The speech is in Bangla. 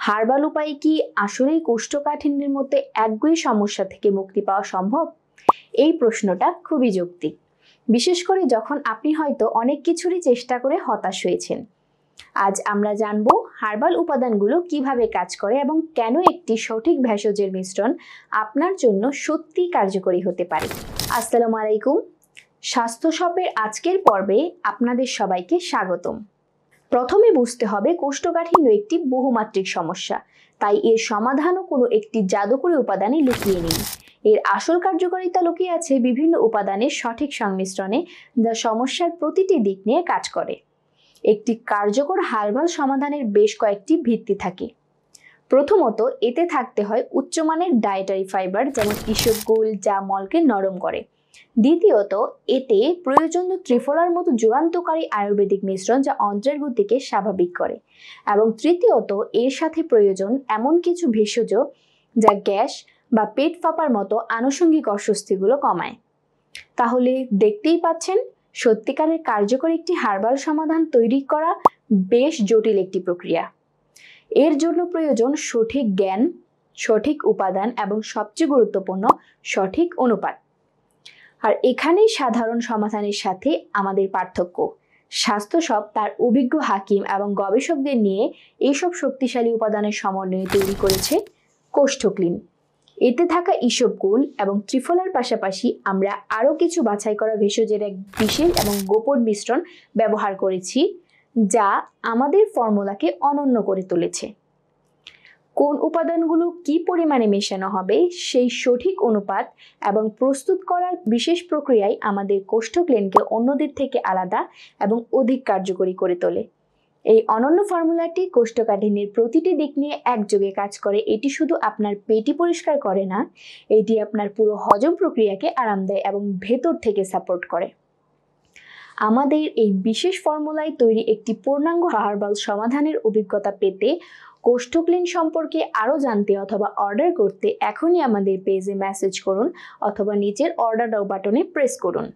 হার্বাল উপায়ে কি আসলেই কোষ্ঠকাঠিন্যের মধ্যে একগুঁয়ে সমস্যা থেকে মুক্তি পাওয়া সম্ভব? এই প্রশ্নটা খুবই যৌক্তিক, বিশেষ করে যখন আপনি হয়তো অনেক কিছুরই চেষ্টা করে হতাশ হয়েছেন। আজ আমরা জানব হার্বাল উপাদানগুলো কিভাবে কাজ করে এবং কেন একটি সঠিক ভেষজের মিশ্রণ আপনার জন্য সত্যিই কার্যকরী হতে পারে। আসসালামু আলাইকুম, স্বাস্থ্য শপের আজকের পর্বে আপনাদের সবাইকে স্বাগতম। প্রথমে বুঝতে হবে কোষ্ঠকাঠিন্য একটি বহুমাত্রিক সমস্যা, তাই এর সমাধানও কোনো একটি জাদুকরী উপাদানে লুকিয়ে নেই। এর আসল কার্যকারিতা লুকিয়ে আছে বিভিন্ন উপাদানের সঠিক সংমিশ্রণে, যা সমস্যার প্রতিটি দিক নিয়ে কাজ করে। একটি কার্যকর হার্বাল সমাধানের বেশ কয়েকটি ভিত্তি থাকে। প্রথমত, এতে থাকতে হয় উচ্চমানের ডায়েটারি ফাইবার, যেমন ইসবগুল, যা মলকে নরম করে। দ্বিতীয়ত, এতে প্রয়োজনীয় ত্রিফলার মতো যুগান্তকারী আয়ুর্বেদিক মিশ্রণ, যা অন্ত্রের গতিকে স্বাভাবিক করে। এবং তৃতীয়ত, এর সাথে প্রয়োজন এমন কিছু ভেষজ যা গ্যাস বা পেট ফাঁপার মতো আনুষঙ্গিক অস্বস্তিগুলো কমায়। তাহলে দেখতেই পাচ্ছেন, সত্যিকারের কার্যকর একটি হার্বাল সমাধান তৈরি করা বেশ জটিল একটি প্রক্রিয়া। এর জন্য প্রয়োজন সঠিক জ্ঞান, সঠিক উপাদান এবং সবচেয়ে গুরুত্বপূর্ণ সঠিক অনুপাত। আর এখানেই সাধারণ সমাধানের সাথে আমাদের পার্থক্য। স্বাস্থ্য শপ তার অভিজ্ঞ হাকিম এবং গবেষকদের নিয়ে এইসব শক্তিশালী উপাদানের সমন্বয়ে তৈরি করেছে কোষ্ঠক্লিন। এতে থাকা ইসবগুল এবং ত্রিফলার পাশাপাশি আমরা আরও কিছু বাছাই করা ভেষজের এক বিশেষ এবং গোপন মিশ্রণ ব্যবহার করেছি, যা আমাদের ফর্মুলাকে অনন্য করে তুলেছে। কোন উপাদানগুলো কি পরিমাণে মেশানো হবে, সেই সঠিক অনুপাত এবং প্রস্তুত করার বিশেষ প্রক্রিয়ায় আমাদের কোষ্ঠক্লিনকে অন্যদের থেকে আলাদা এবং অধিক কার্যকরী করে তোলে। এই অনন্য ফর্মুলাটি কোষ্ঠকাঠিন্যের প্রতিটি দিক নিয়ে একযোগে কাজ করে। এটি শুধু আপনার পেটই পরিষ্কার করে না, এটি আপনার পুরো হজম প্রক্রিয়াকে আরাম দেয় এবং ভেতর থেকে সাপোর্ট করে। আমাদের এই বিশেষ ফর্মুলায় তৈরি একটি পূর্ণাঙ্গ হার্বাল সমাধানের অভিজ্ঞতা পেতে, কোষ্ঠক্লিন সম্পর্কে আরও জানতে অথবা অর্ডার করতে এখনই আমাদের পেজে মেসেজ করুন অথবা নিচের অর্ডার নাও বাটনে প্রেস করুন।